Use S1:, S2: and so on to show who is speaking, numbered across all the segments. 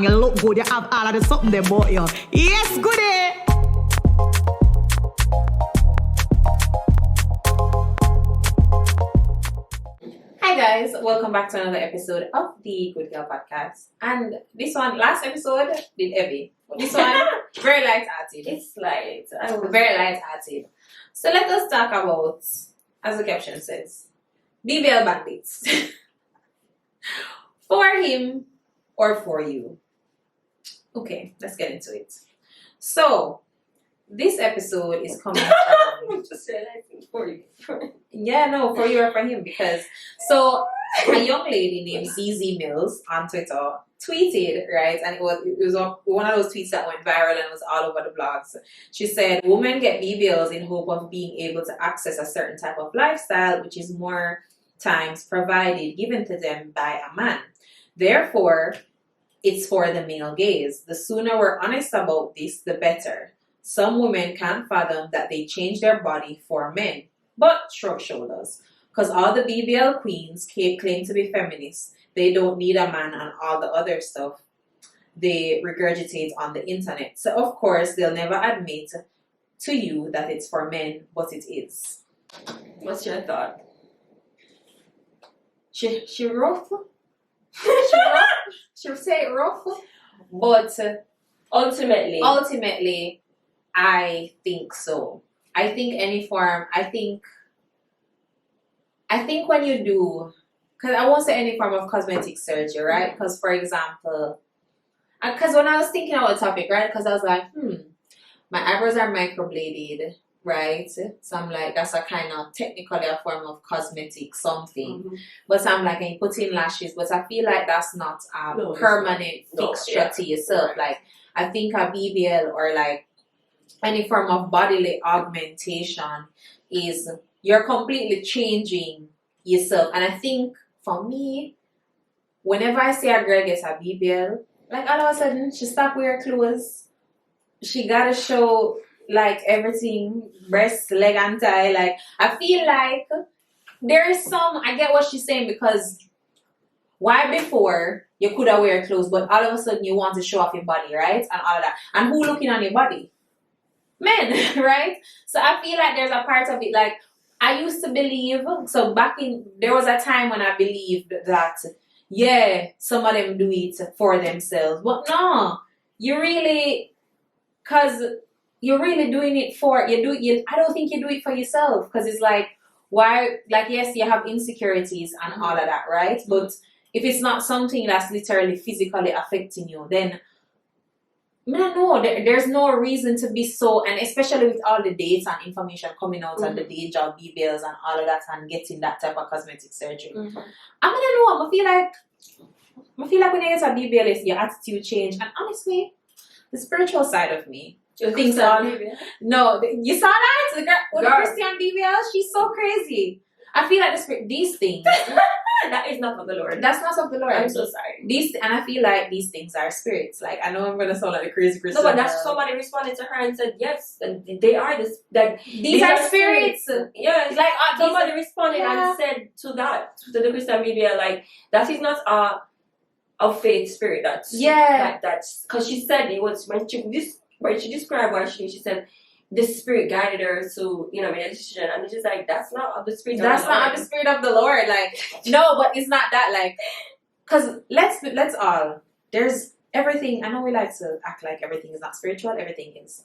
S1: You look good, you have all of the something there about you. Yes, goodie!
S2: Hi guys, welcome back to another episode of the Goodgal Podcast. And this one, last episode, did heavy. This one, very light-hearted.
S3: It's light.
S2: Very light-hearted. So let us talk about, as the caption says, BBL Bandits. For him or for you? Okay, let's get into it. So, this episode is coming from...
S3: I'm just realizing for you.
S2: Yeah, no, for you or for him, because so a young lady named ZZ Mills on Twitter tweeted, right, and it was one of those tweets that went viral and was all over the blogs. She said, women get BBLs in hope of being able to access a certain type of lifestyle, which is more times given to them by a man. Therefore, it's for the male gaze. The sooner we're honest about this, the better. Some women can't fathom that they change their body for men, but shrug shoulders. Because all the BBL queens claim to be feminists. They don't need a man and all the other stuff they regurgitate on the internet. So of course, they'll never admit to you that it's for men, but it is.
S3: What's your thought?
S2: She rough. She say rough. But
S3: Ultimately,
S2: I think so. I think any form, I think when you do, because I won't say any form of cosmetic surgery, right? Because for example, because when I was thinking about the topic, right? Because I was like, my eyebrows are microbladed, right? So I'm like, that's a kind of technically a form of cosmetic something.
S3: Mm-hmm.
S2: But I'm like, I put in lashes, but I feel like that's not a permanent fixture to yourself.
S3: Right.
S2: Like, I think a BBL or like any form of bodily augmentation is you're completely changing yourself. And I think for me, whenever I see a girl get a BBL, like all of a sudden she stop wearing clothes. She gotta show like everything, breast, leg and thigh. Like I feel like there is I get what she's saying, because why before you could have wear clothes, but all of a sudden you want to show off your body, right? And all of that. And who looking on your body? Men, right? So I feel like there's a part of it, like I used to believe, so there was a time when I believed that, yeah, some of them do it for themselves. But no, because you're really doing it I don't think you do it for yourself, because it's like, why, like, yes, you have insecurities and all of that, right? But if it's not something that's literally physically affecting you, then no, there's no reason to be so, and especially with all the dates and information coming out and the day job BBLs and all of that and getting that type of cosmetic surgery. I feel like when you get a BBL, your attitude change, and honestly, the spiritual side of me thinks no, you saw that? The girl with the Christian BBL, she's so crazy. I feel like these things
S3: that is not of the Lord.
S2: That's not of the Lord.
S3: I'm so sorry.
S2: And I feel like these things are spirits. Like, I know I'm gonna sound like a crazy Christian.
S3: No, but that's somebody responded to her and said yes, and they are this. That
S2: these are spirits.
S3: Yeah, it's like somebody responded and said to the Christian media, like, that is not a faith spirit. That's because she said it was when she described what she said. The spirit guided her to, meditation, and it's just like, that's not of the spirit.
S2: That's not of the spirit of the Lord. Like, no, but it's not that, like, because let's all, there's everything. I know we like to act like everything is not spiritual. Everything is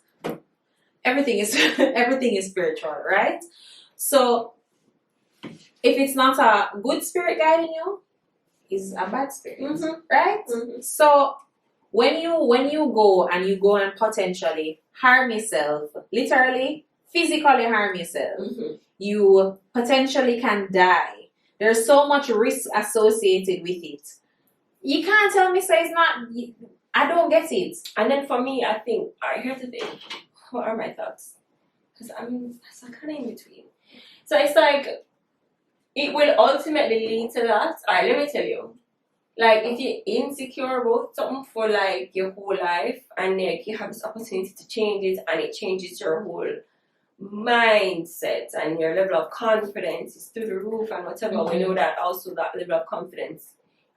S2: everything is spiritual, right? So if it's not a good spirit guiding you, it's a bad spirit, right? So when you go and potentially harm yourself, literally, physically harm yourself, you potentially can die. There's so much risk associated with it. You can't tell me, say it's not. I don't get it.
S3: And then for me, I think, alright, here's the thing. What are my thoughts? Because that's kind of in between. So it's like, it will ultimately lead to that. Alright, let me tell you. Like, if you're insecure about something for like your whole life, and like you have this opportunity to change it, and it changes your whole mindset and your level of confidence is through the roof and whatever, we know that also that level of confidence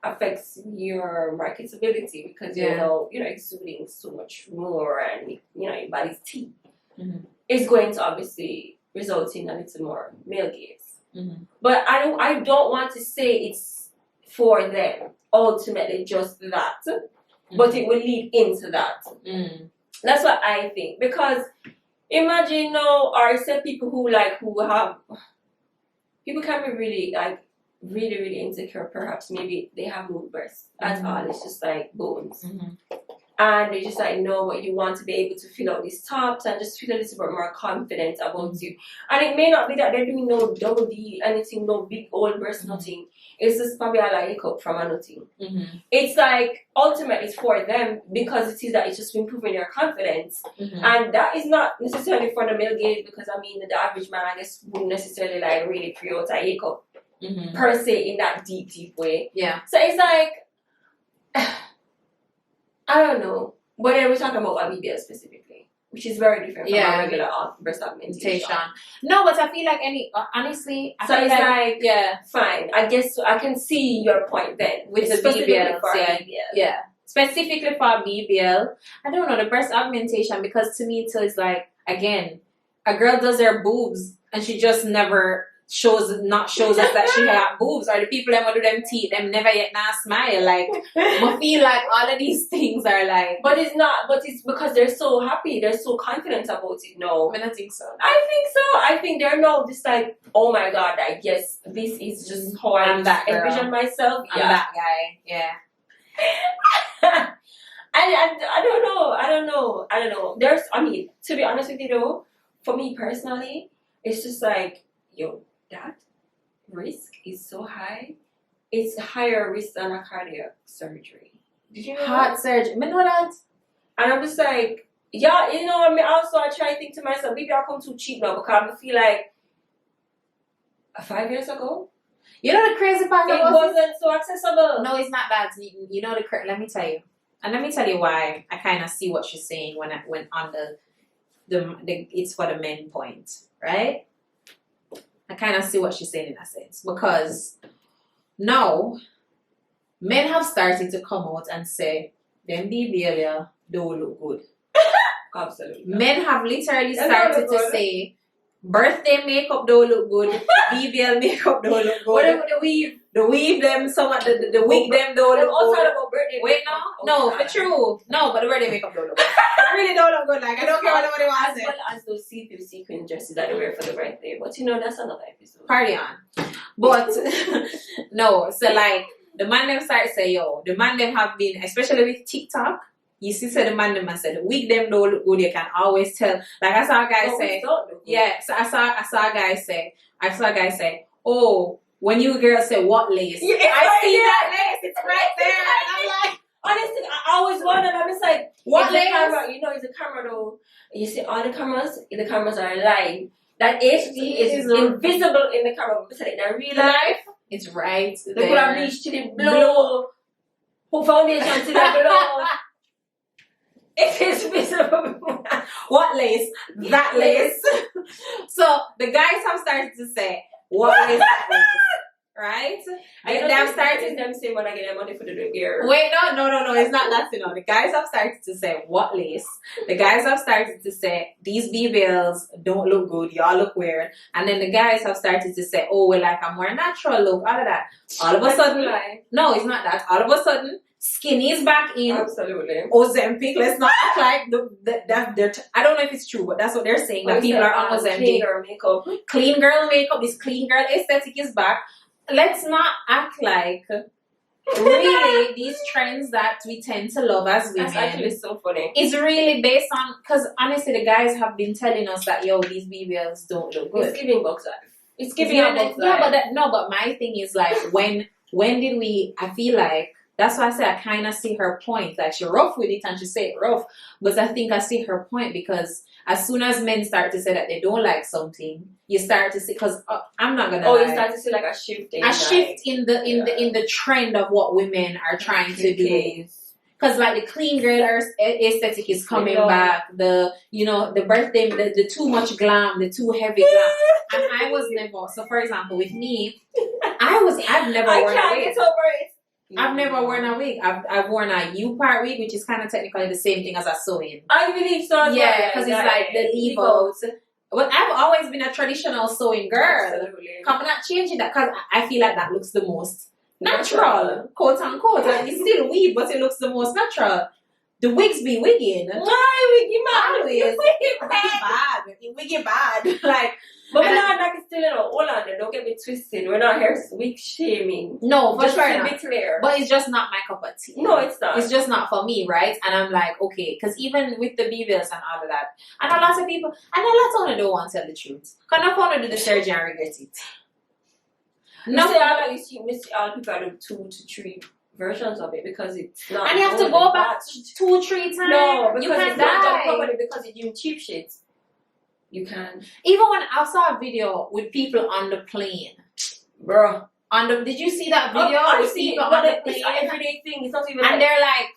S3: affects your marketability because you're exuding so much more, and your body's teeth is going to obviously result in a little more male gaze. But I don't want to say it's for them ultimately just that, but it will lead into that. That's what I think, because imagine now, or say people who have people can be really really, really insecure. Perhaps maybe they have no breasts at all. It's just like bones. And they just know what you want to be able to fill out these tops and just feel a little bit more confident about you. And it may not be that they're doing no double D, anything, no big old breast, nothing. It's just probably a hiccup from a nothing. It's like ultimately it's for them, because it is that it's just improving their confidence. And that is not necessarily for the male gaze, because I mean the average man, I guess, wouldn't necessarily really create a hiccup per se in that deep way. Yeah. So it's like I don't know. But then we're talking about BBL specifically, which is very different from our regular breast augmentation.
S2: No, but I feel like honestly, I feel
S3: like fine. I guess I can see your point then with the BBL.
S2: Yeah. Specifically for BBL, I don't know the breast augmentation, because to me it is like, again, a girl does her boobs and she just never shows us that she got boobs, or the people that do them teeth, them never yet not smile. Like, I feel like all of these things are like,
S3: but it's because they're so happy, they're so confident about it. No,
S2: I mean, I think so.
S3: I think they're now just like, oh my god, I guess this is just how I envision myself.
S2: I'm that guy. Yeah.
S3: And I don't know. There's, I mean, to be honest with you though, for me personally, it's just like, yo, that risk is so high. It's higher risk than a cardiac surgery. Did you know
S2: heart surgery? I know that.
S3: And I'm just like, yeah, I mean, also I try to think to myself, maybe I'll come too cheap now, because I feel like 5 years ago,
S2: you know the crazy part,
S3: it wasn't so accessible.
S2: No, it's not that. You know let me tell you, and let me tell you why I kind of see what she's saying when I went on the it's for the men point, right? I kind of see what she's saying in a sense, because now men have started to come out and say them BBL don't look good.
S3: Absolutely.
S2: Men have literally started to say birthday makeup don't look good, BBL makeup don't look good.
S3: What about the weave?
S2: The weave them, the wig them don't look
S3: also
S2: good.
S3: about birthday
S2: Wait,
S3: makeup.
S2: no, for true. No, but the birthday makeup don't look good. It really don't look good. Like, I don't care what anybody wants to say.
S3: As well as those see-through sequin dresses that they wear for the birthday. But that's another episode.
S2: Party on. But, no, so like, the man them start say, yo, the man them have been, especially with TikTok, you see, so the man them said, the wig them don't look good, you can always tell. Like, I saw a guy say, so I saw a guy say, oh, when you girls say what lace, I see that lace, it's right there. And I'm like,
S3: honestly, I always wondered. I'm just like,
S2: what lace?
S3: Camera, it's a camera though. You see, all the cameras are live. That HD is invisible in the camera. But in real life,
S2: it's right
S3: there.
S2: They
S3: put a bleach to the blow, put foundation to the blow. It is visible.
S2: What lace? That lace. So the guys have started to say, what is that lace? Right?
S3: And they've started them saying when I get their money for the gear.
S2: Wait, no, it's not that, The guys have started to say, what lace? The guys have started to say, these BBLs don't look good, y'all look weird. And then the guys have started to say, oh, we like a more natural look, all of that. All of a sudden, no, it's not that. All of a sudden, skinny is back in.
S3: Absolutely.
S2: Ozempic, let's not act like I don't know if it's true, but that's what they're saying, that people are on Ozempic.
S3: Clean girl makeup.
S2: Clean girl makeup, this clean girl aesthetic is back. Let's not act like really these trends that we tend to love as women.
S3: That's actually so funny.
S2: It's really based on, because honestly the guys have been telling us that these BBLs don't look good.
S3: It's giving box life. It's giving box life.
S2: But my thing is like, when did we, I feel like, that's why I say I kind of see her point. Like, she's rough with it and she say it rough. But I think I see her point, because as soon as men start to say that they don't like something, you start to see, because I'm not going to lie.
S3: You start to see like a shift in
S2: the trend of what women are trying to do. Because like the clean girl aesthetic is coming back. The birthday, the too much glam, the too heavy glam. And I was never, so for example, with me, I've never worn a wig.
S3: I can't get over it.
S2: I've never worn a wig. I've worn a U-part wig, which is kind of technically the same thing as a sewing.
S3: I believe so.
S2: Yeah, because it's like the leave out. Well, I've always been a traditional sewing girl.
S3: Absolutely.
S2: I'm not changing that because I feel like that looks the most natural, quote unquote. Like it's still weave, but it looks the most natural. The wigs be wigging.
S3: Why wiggy man?
S2: Always. Wiggy bad. Like,
S3: but we're not like still hold on, don't get me twisted. We're not here wig shaming.
S2: no, for
S3: Just
S2: sure
S3: to
S2: not.
S3: be clear.
S2: But it's just not my cup of tea.
S3: No, it's not.
S2: It's just not for me, right? And I'm like, okay, because even with the BBLs and all of that, and a lot of people, and a lot of them don't want to tell the truth. Because I want to do the surgery and regret it.
S3: No, you see all people do 2 to 3 versions of it because it's not.
S2: And you have to go back 2-3 times.
S3: No, because
S2: you can
S3: it's not done
S2: die.
S3: properly because you're doing cheap shit. You can.
S2: Even when I saw a video with people on the plane,
S3: Bro.
S2: did you see that video with people on the plane?
S3: It's an everyday thing. It's not even.
S2: And they're like,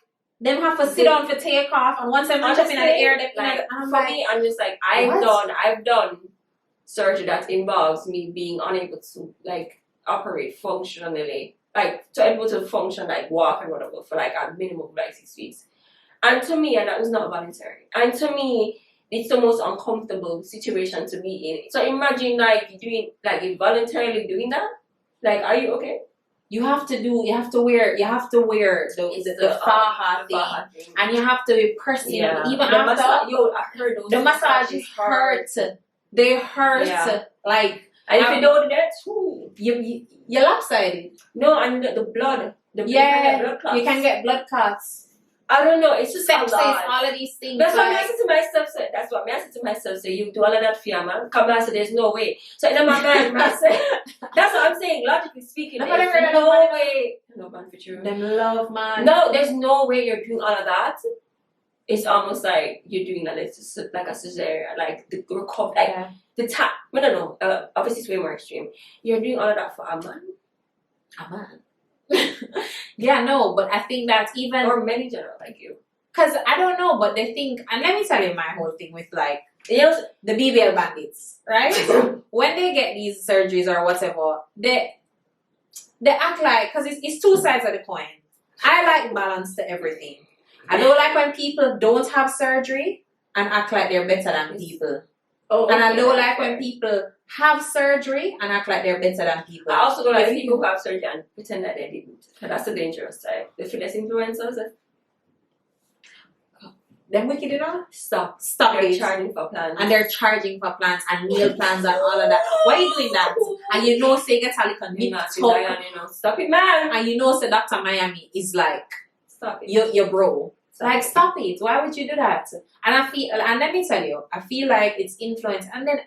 S2: them have to sit down for takeoff, and once they're jumping in the air, they're
S3: for me, I'm just like, I've done surgery that involves me being unable to like operate functionally, like to able to function, like walk and whatever for like a minimum of like 6 weeks. And to me, and that was not voluntary. And to me, it's the most uncomfortable situation to be in. So imagine like doing like voluntarily doing that. Like, are you okay? You have to wear the faja thing, and you have to be pressing. Yeah. Even the after I heard those. The massages hurt. They hurt. Yeah. Like, and if you don't do that too, you're lopsided. No, and the blood. You can get blood clots. I don't know. It's just sepsis, all of these things. That's what I said to myself. So that's what I said to myself. So you do all of that fear, man. Come back. So there's no way. So in my mind, I said, that's what I'm saying. Logically speaking, there's no way. No man for you. Them love man. No, there's no way you're doing all of that. It's almost like you're doing like a cesarean, like the recovery, like the tap. I don't know. Obviously, it's way more extreme. You're doing all of that for a man. A man. Yeah, no, but I think that even or many general like you, because I don't know, but they think, and let me tell you my whole thing with like the BBL bandits, right? When they get these surgeries or whatever, they act like, because it's 2 sides of the coin. I like balance to everything. I don't like when people don't have surgery and act like they're better than people. And I don't like when people have surgery and act like they're better than people. I also don't like people who have surgery and pretend that they didn't. That's the dangerous side. The fitness influencers. Them wicked enough? Stop they're charging for plans. And they're charging for plans and meal plans and all of that. Why are you doing that? And you know, say get stop it, man. And you know, say Dr. Miami is like, stop it. Your bro. Like, stop it. Why would you do that? And let me tell you, I feel like it's influence. And then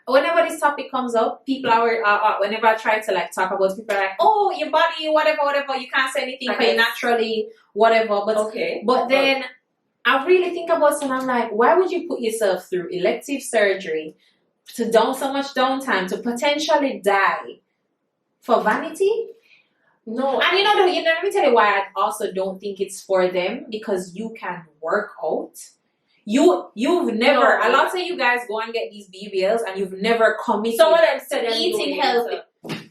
S3: whenever this topic comes up, people are whenever I try to like talk about it, people are like, oh, your body, whatever, you can't say anything because you're naturally, whatever. But then I really think about it and I'm like, why would you put yourself through elective surgery to so much downtime to potentially die for vanity? No, and let me tell you why I also don't think it's for them, because you can work out. You've never, a lot of you guys go and get these BBLs and you've never committed to eating healthy.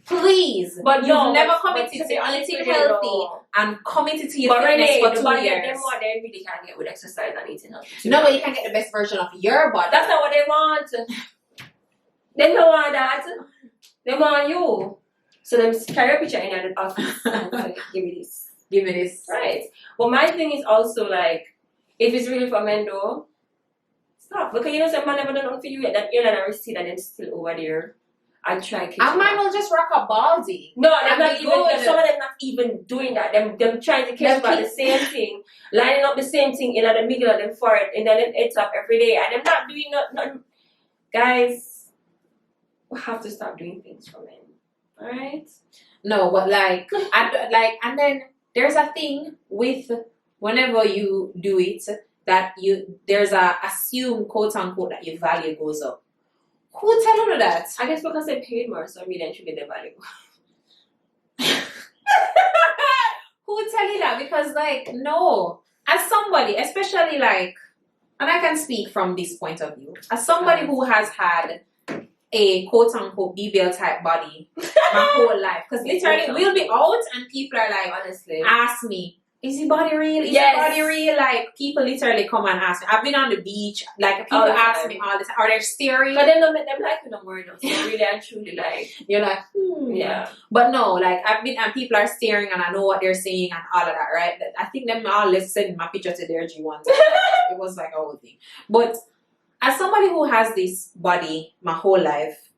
S3: Please, but you've never committed to eating healthy and committed to your fitness for 2 years. They really can't get with exercise and eating healthy. No, but you can get the best version of your body. That's not what they want. They don't want that. They want you. So then carry a picture in the office and like, give me this. Right. Well, my thing is also like, if it's really for men though, stop. Because some man never done for you yet. That you're not a receipt and then still over there. I try catching and mine will just rock a baldy. No, they're not even, some of them not even doing that. Them trying to catch about the same thing, lining up the same thing in the middle of them forehead and then it's up every day. And them not doing nothing. Guys, we have to stop doing things for men. Alright. No, but and then there's a thing with whenever you do it that there's a assumed quote unquote that your value goes up. Who tell you that? I guess because they paid more, so maybe then should be their value. Who tell you that? Because no, as somebody, especially and I can speak from this point of view, as somebody who has had
S2: a quote unquote BBL type body my whole life. Because literally we'll be out and people are like,
S3: honestly,
S2: ask me, is your body real? Is
S3: Yes.
S2: your body real? Like people literally come and ask me. I've been on the beach, like people
S3: All the
S2: ask
S3: time.
S2: me all the time, are they staring?
S3: but then don't make them like you no more. No. So really and truly, like,
S2: You're like,
S3: yeah.
S2: But no, like I've been and people are staring and I know what they're saying and all of that, right? I think them all send my picture to their G1. It was like a whole thing. But as somebody who has this body my whole life,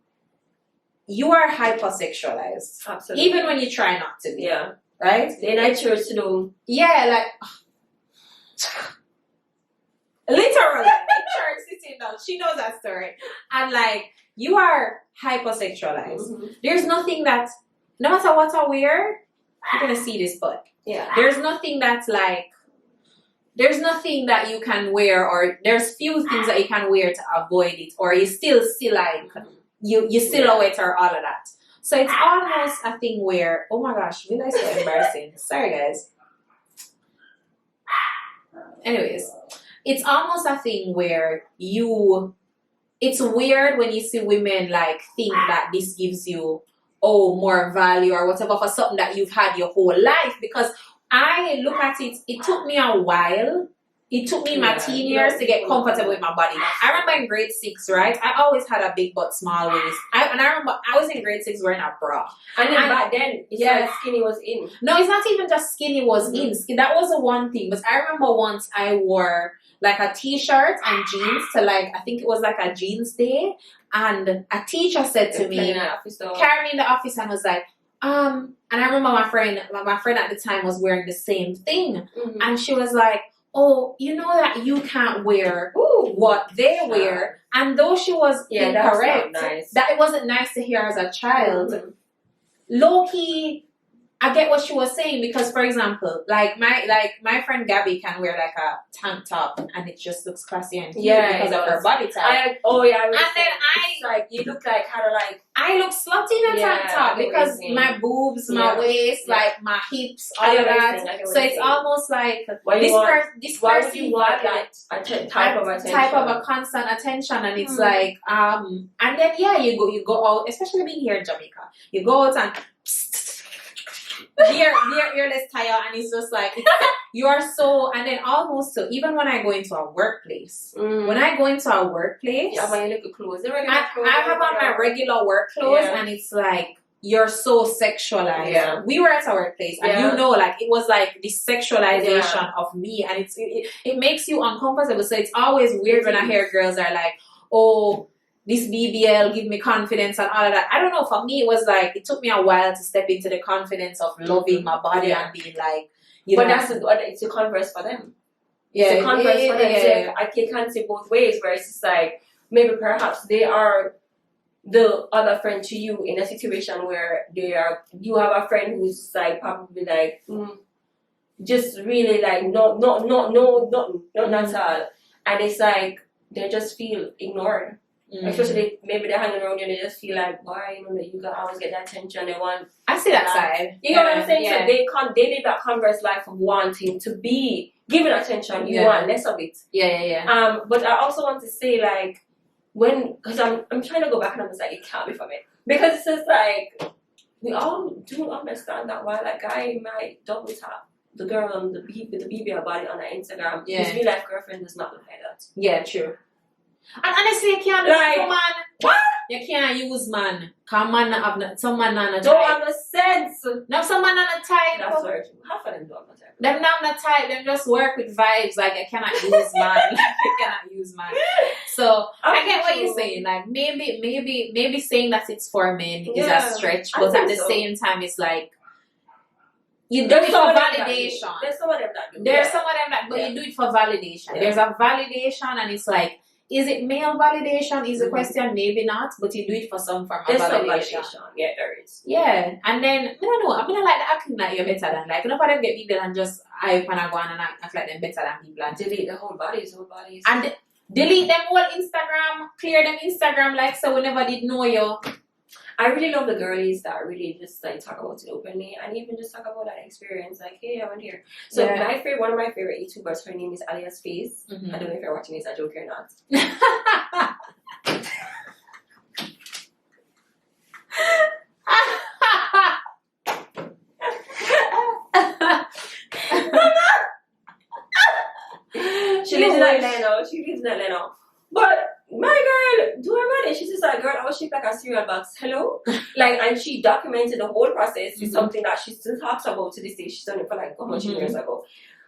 S2: you are hypersexualized.
S3: Absolutely.
S2: Even when you try not to be.
S3: Yeah.
S2: Right?
S3: Then I chose to do.
S2: Yeah, like literally in church sitting down. She knows that story. And like you are hypersexualized.
S3: Mm-hmm.
S2: There's nothing that no matter what I wear, you're gonna see this butt.
S3: Yeah.
S2: There's nothing that's like there's nothing that you can wear or there's few things that you can wear to avoid it or you still see like you silhouette or all of that. So it's almost a thing where, oh my gosh, really so embarrassing. Sorry guys. Anyways, it's almost a thing where it's weird when you see women like think that this gives you more value or whatever for something that you've had your whole life. Because I look at it, it took me a while. It took me my teen years to get comfortable with my body. I remember in grade 6, right? I always had a big butt, small waist. I remember I was in grade 6 wearing a bra.
S3: And then back then, it's like skinny was in.
S2: No, it's not even just skinny was in. That was the one thing. But I remember once I wore like a t-shirt and jeans to like, I think it was like a jeans day. And a teacher said to me, carried me in the office and was like, and I remember my friend at the time was wearing the same thing. And she was like, oh, you know that you can't wear what they wear. And though she was incorrect, that it wasn't nice to hear as a child, low-key, I get what she was saying because, for example, like my friend Gabby can wear like a tank top and it just looks classy and cute because of her body type.
S3: Like you look like kind of like
S2: I look slutty in a tank top because my boobs, my waist, like my hips, all of that. So it's almost like this person
S3: want that type of a
S2: constant attention, and it's like and then you go out, especially being here in Jamaica, you go out and they're earless tire, and it's just like you are so. And then almost so even when I go into a workplace, I
S3: have your clothes.
S2: I have on my regular work clothes, and it's like you're so sexualized.
S3: Yeah.
S2: We were at a workplace, and you know, like it was like this sexualization of me, and it makes you uncomfortable. So it's always weird when I hear girls are like, oh, this BBL give me confidence and all of that. I don't know. For me, it was like it took me a while to step into the confidence of loving my body and being like,
S3: it's a converse for them.
S2: Yeah,
S3: it's a converse for them. So I can't say both ways. Where it's just like maybe perhaps they are the other friend to you in a situation where you have a friend who's like probably like just really like not at all, and it's like they just feel ignored. Especially maybe they're hanging around you and they just feel like, why, you can always get that attention. They want.
S2: I see that side.
S3: You know what I'm saying? So they live that converse life of wanting to be given attention. You want less of it. But I also want to say like because I'm trying to go back and I'm just like it can't be for me, because it's just like we all do understand that while a guy might double tap the girl on with the BBL body on her Instagram, his real life girlfriend does not look like that.
S2: Yeah, true. And honestly, you can't do man. What? You can't use man. Cause man have some man on a type.
S3: Don't have no sense.
S2: No, some man on a type.
S3: That's very true. Half of them don't have no type.
S2: Them not on a type. Them just work with vibes. Like you cannot use man. You cannot use man. So I get what you're saying. Like maybe saying that it's for men is a stretch, but at the same time, it's like. You do it for validation.
S3: There's some of them that do.
S2: There's some of them that, but you do it for validation. There's a validation, and it's like, is it male validation? Is the question? Maybe not, but you do it for some form of validation.
S3: Yeah, there is.
S2: Yeah, and then I don't know. I'm gonna like the acting that you're better than. Like, enough of them get people and just hype and go on and act like them better than people and
S3: delete the whole bodies,
S2: and delete them whole Instagram, clear them Instagram like so we never did know you.
S3: I really love the girlies that really just like talk about it openly and even just talk about that experience. Like, hey, I went here. So one of my favorite YouTubers, her name is Alia's Face. I don't know if you're watching this, I joke or not. She lives in Atlanta. But my girl, do her money. She's just like, girl, I was shaped like a cereal box. Hello? Like, and she documented the whole process. It's something that she still talks about to this day. She's done it for like a bunch of years ago.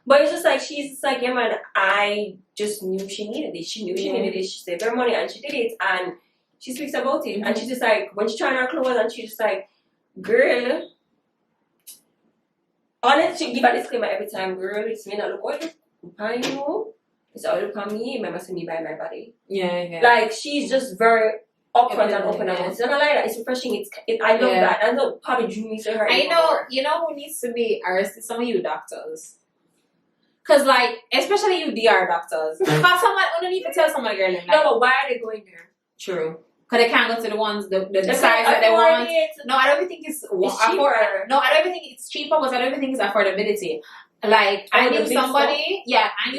S3: But it's just like, she's just like, yeah, man, I just knew she needed it. She knew she needed it. She saved her money and she did it. And she speaks about it. And she's just like, when she's trying her clothes, and she's just like, girl, honestly, she give a disclaimer every time, girl, it's me not look what I know. It's all look at me, remember see me by my body.
S2: Yeah.
S3: Like, she's just very upfront and open about it. It's not like that. It's refreshing. I love that. And that probably drew me to her.
S2: I know. You know who needs to be arrested? Some of you doctors. Cause like, especially you DR doctors. Cause someone don't need to tell someone, girl. Like,
S3: no, but why are they going there?
S2: True. Cause they can't go to the ones the size that they want. No, I don't think it's cheaper. No, I don't think it's cheaper, but I don't think it's affordability. Like, I knew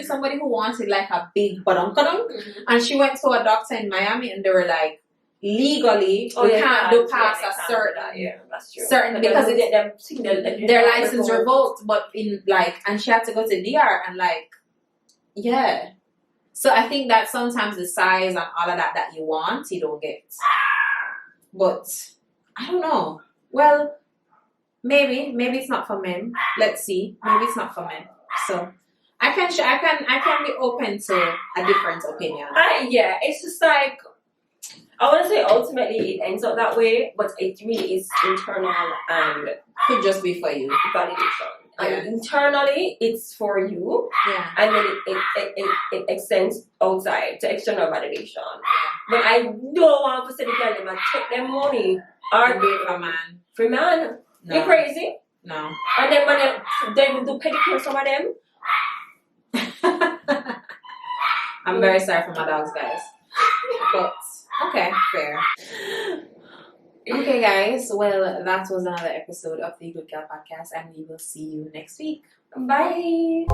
S2: somebody who wanted like a big badum, and she went to a doctor in Miami, and they were like, legally, we can't do past a certain because their license revoked, but in like, and she had to go to DR and like, yeah. So I think that sometimes the size and all of that you want, you don't get. But I don't know. Well, maybe it's not for men. Let's see. Maybe it's not for men. So I can be open to a different opinion.
S3: Yeah, it's just like, I want to say ultimately it ends up that way, but it really is internal and
S2: could just be for you.
S3: Validation. And internally, it's for you, and then it extends outside to external validation. But I don't want to say the girl them take their money or
S2: do it for man.
S3: For man,
S2: No.
S3: You crazy?
S2: No.
S3: And then when they will do pedicure some of them.
S2: I'm very sorry for my dogs, guys. But okay, fair. Okay, guys. Well, that was another episode of the Goodgal Podcast, and we will see you next week.
S3: Bye.